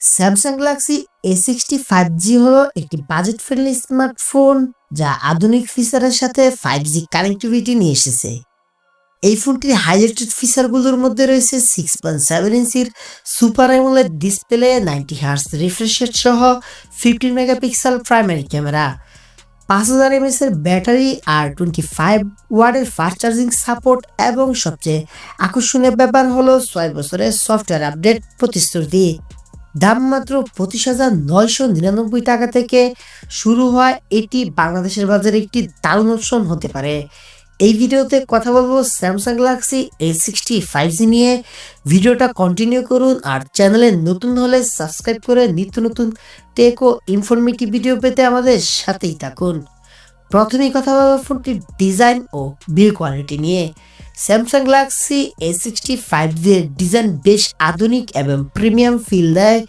Samsung Galaxy A16 5G হলো একটি budget friendly smartphone যা আধুনিক ফিচারের সাথে 5G কানেক্টিভিটি নিয়ে এসেছে। এই ফোনটির হাইলাইটেড ফিচারগুলোর মধ্যে রয়েছে 6.7 ইঞ্চির super AMOLED display, 90 hertz refresh rate সহ 15 মেগাপিক্সেল প্রাইমারি ক্যামেরা, 5000 mAh এর ব্যাটারি আর 25 ওয়াটের ফাস্ট চার্জিং সাপোর্ট, এবং সবচেয়ে আকর্ষণীয় ব্যাপার হলো 6 বছরের সফটওয়্যার আপডেট প্রতিশ্রুতি। দাম মাত্র 25,999 টাকা থেকে শুরু হয়। এটি বাংলাদেশের বাজারে একটি দারুণ অপশন হতে পারে। এই ভিডিওতে কথা বলবো স্যামসাং গ্যালাক্সি A16 5G নিয়ে। ভিডিওটা কন্টিনিউ করুন আর চ্যানেলে নতুন হলে সাবস্ক্রাইব করে নিত্য নতুন টেক ও ইনফরমেটিভ ভিডিও পেতে আমাদের সাথেই থাকুন। প্রথমেই কথা বলবো ফোনটির ডিজাইন ও বিল্ড কোয়ালিটি নিয়ে। স্যামসাং গ্যালাক্সি A16 5G এর ডিজাইন বেশ আধুনিক এবং প্রিমিয়াম ফিল দেয়।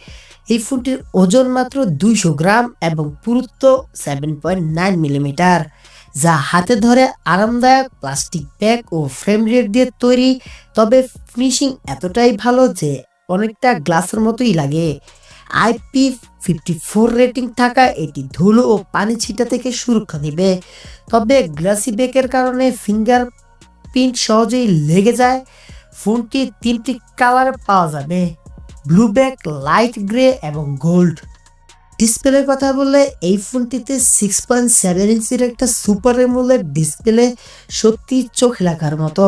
এই ফোনটির ওজন মাত্র 200 গ্রাম এবং পুরুত্ব 7.9 মিলিমিটার, যা হাতে ধরে আরামদায়ক। প্লাস্টিক ব্যাগ ও ফ্রেম রেট দিয়ে তৈরি, তবে ফিনিশিং এতটাই ভালো যে অনেকটা গ্লাসের মতোই লাগে। IP54 রেটিং থাকা এটি ধুলো ও পানি ছিটা থেকে সুরক্ষা দিবে, তবে গ্লাসি ব্যাগের কারণে ফিঙ্গার প্রিন্ট সহজেই লেগে যায়। ফোনটি 3টি কালারে পাওয়া যাবে: ব্লু ব্যাক, লাইট গ্রে এবং গোল্ড। ডিসপ্লের কথা বললে এই ফোনটিতে 6.7 ইঞ্চির একটা সুপার অ্যামোলেড ডিসপ্লে, সত্যি চোখ রাখার মতো।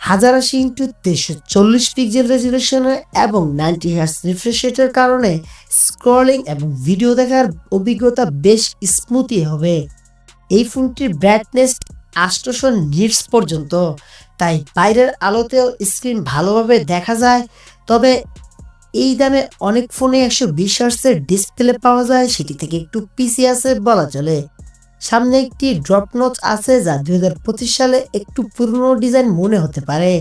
1080x340 পিক্সেল রেজুলেশনের এবং 90 হার্জ রিফ্রেশ রেটের কারণে স্ক্রলিং এবং ভিডিও দেখার অভিজ্ঞতা বেশ স্মুথই হবে। এই ফোনটির ব্রাইটনেস 800 নিটস পর্যন্ত, তাই বাইরের আলোতেও স্ক্রিন ভালোভাবে দেখা যায়। তবে এই দামে অনেক ফোনে 120 হার্টজের ডিসপ্লে পাওয়া যায়, সেটি থেকে একটু পিছিয়ে আছে বলা চলে। সামনে একটি ড্রপ নচ আছে যা 2025 সালে একটু পুরনো ডিজাইন মনে হতে পারে।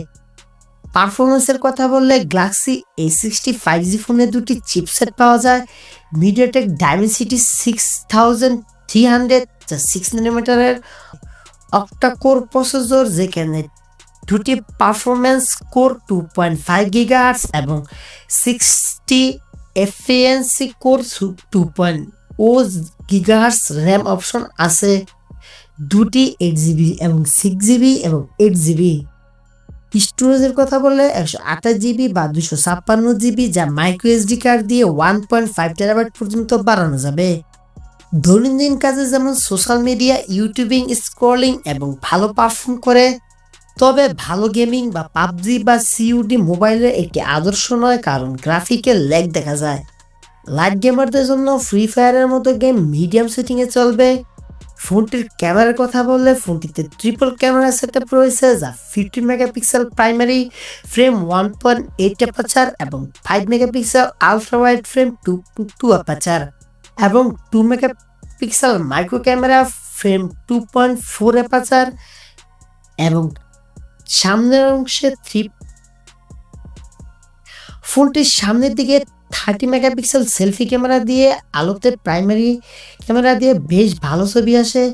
পারফরমেন্সের কথা বললে গ্যালাক্সি A16 5G ফোনে দুটি চিপসেট পাওয়া যায়: MediaTek Dimensity 6300, যা 6 nanometer অক্টা-কোর প্রসেসর, যেখানে দুটি পারফরমেন্স কোর 2.5 GHz এবং 60 FPS core 2.0 GHz RAM option আছে। দুটি 8GB এবং 6GB এবং 8GB। স্টোরেজের কথা বললে 128GB বা 256GB, যা মাইক্রো SD কার্ড দিয়ে 1.5 TB পর্যন্ত বাড়ানো যাবে। দৈনন্দিন কাজে যেমন সোশ্যাল মিডিয়া, ইউটিউবিং, স্ক্রলিং এবং ভালো পারফর্ম করে। তবে ভালো গেমিং বা পাবজি বা COD মোবাইলে একটি আদর্শ নয়, কারণ গ্রাফিকের ল্যাগ দেখা যায়। লাইট গেমারদের জন্য ফ্রি ফায়ারের মতো গেম মিডিয়াম সেটিংয়ে চলবে। ফোনটির ক্যামেরার কথা বললে ফোনটিতে ট্রিপল ক্যামেরা সেটআপ রয়েছে, যা 50 মেগাপিক্সেল প্রাইমারি ফ্রেম, 1.8 অ্যাপারচার এবং 5 megapixel ultra wide frame 2 aperture এবং 2 megapixel micro camera frame 2.4 aperture এবং সামনের অংশে ফোনটির সামনের দিকে 30 মেগাপিক্সেল সেলফি ক্যামেরা দিয়ে আলোতে প্রাইমারি ক্যামেরা দিয়ে বেশ ভালো ছবি আসে।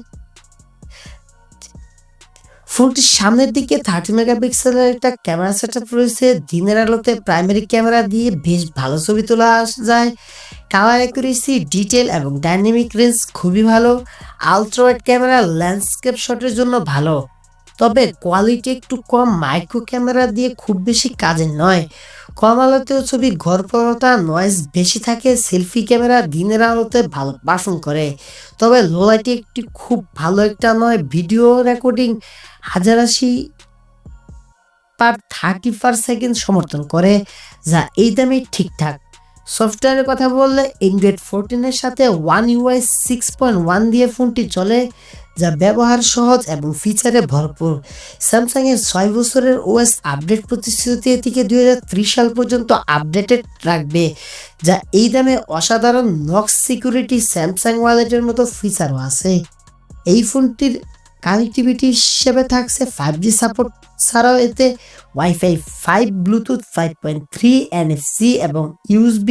ফোনটির সামনের দিকে 30 মেগাপিক্সেলের একটা ক্যামেরা সেটআপ রয়েছে। দিনের আলোতে প্রাইমারি ক্যামেরা দিয়ে বেশ ভালো ছবি তোলা যায়। কালার অ্যাকুরেসি, ডিটেল এবং ডাইনামিক রেঞ্জ খুবই ভালো। আলট্রা ওয়াইড ক্যামেরা ল্যান্ডস্কেপ শটের জন্য ভালো, তবে কোয়ালিটি একটু কম। মাইক্রো ক্যামেরা দিয়ে খুব বেশি কাজের নয়। কম আলোতেও ছবি গড়পড়তা, নয়েজ বেশি থাকে। সেলফি ক্যামেরা দিনের আলোতে ভালো পারফর্ম করে, তবে লো লাইটে একটি খুব ভালো একটা নয়। ভিডিও রেকর্ডিং 1080x30 সমর্থন করে, যা এই দামে ঠিকঠাক। সফটওয়্যারের কথা বললে Android 14 এর সাথে One UI 6.1 দিয়ে ফোনটি চলে, যা ব্যবহার সহজ এবং ফিচারে ভরপুর। স্যামসাং এর 6 বছরের OS আপডেট প্রতিশ্রুতি থেকে 2030 সাল পর্যন্ত আপডেটেড রাখবে, যা এই দামে অসাধারণ। নক্স সিকিউরিটি, স্যামসাং ওয়ালেটের মতো ফিচারও আছে। এই ফোনটির কানেক্টিভিটি হিসেবে থাকছে 5G সাপোর্ট ছাড়াও এতে ওয়াইফাই 5, ব্লুটুথ 5.3, NFC এবং USB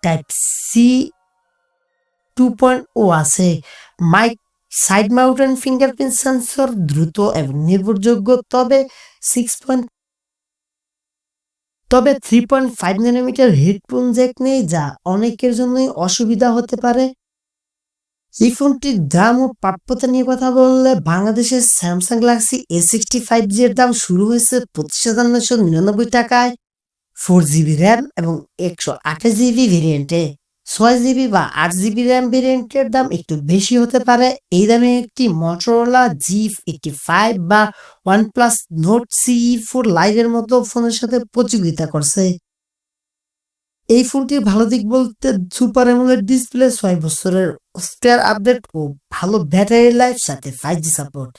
টাইপ সি 2.0 আছে। সাইড মাউন্টেন ফিঙ্গারপ্রিন্ট সেন্সর দ্রুত এবং নির্ভরযোগ্য, তবে 6.0 তবে 3.5 ন্যানোমিটার হেডফোন জ্যাক নেই, যা অনেকের জন্যই অসুবিধা হতে পারে। এই ফোনটির দাম ও প্রাপ্যতা নিয়ে কথা বললে বাংলাদেশের স্যামসাং গ্যালাক্সি A65G এর দাম শুরু হয়েছে 25,999 টাকায় 4GB র্যাম এবং 128GB ভেরিয়েন্টে। 6GB বা 8GB র্যাম ভেরিয়েন্টের দাম একটু বেশি হতে পারে। এই দামে একটি মটোরোলা G85 বা OnePlus Nord CE4 লাইভের মতো ফোনের সাথে প্রতিযোগিতা করছে। এই ফোনটির ভালো দিক বলতে সুপার অ্যামোলেড ডিসপ্লে, 6 বছরের সফটওয়্যার আপডেট ও ভালো ব্যাটারি লাইফ, সাথে 5G সাপোর্ট।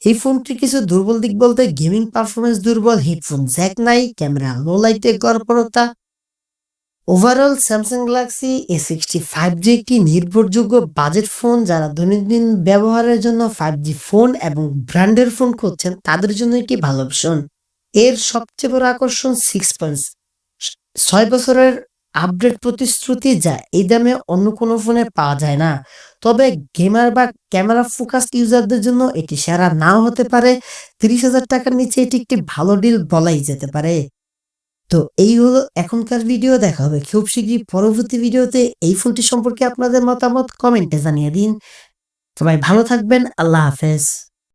এই ফোনটির কিছু দুর্বল দিক বলতে গেমিং পারফরমেন্স দুর্বল, হেডফোন জ্যাক নাই, ক্যামেরা লো লাইটে গড়পড়তা। ওভারঅল স্যামসাং গ্যালাক্সি A65G একটি নির্ভরযোগ্য বাজেট ফোন। যারা দৈনন্দিন ব্যবহারের জন্য 5G ফোন এবং ব্র্যান্ডের ফোন খুঁজছেন তাদের জন্য একটি ভালো অপশন। এর সবচেয়ে বড় আকর্ষণ 6 বছরের আপডেট প্রতিশ্রুতি, যা এই দামে অন্য কোনো ফোনে পাওয়া যায় না। তবে গেমার বা ক্যামেরা ফোকাস ইউজারদের জন্য এটি সেরা নাও হতে পারে। 30,000 টাকার নিচে এটি একটি ভালো ডিল বলাই যেতে পারে। তো এই হলো এখনকার ভিডিও। দেখা হবে খুব শীঘ্রই পরবর্তী ভিডিওতে। এই ফোনটি সম্পর্কে আপনাদের মতামত কমেন্টে জানিয়ে দিন। সবাই ভালো থাকবেন। আল্লাহ হাফেজ।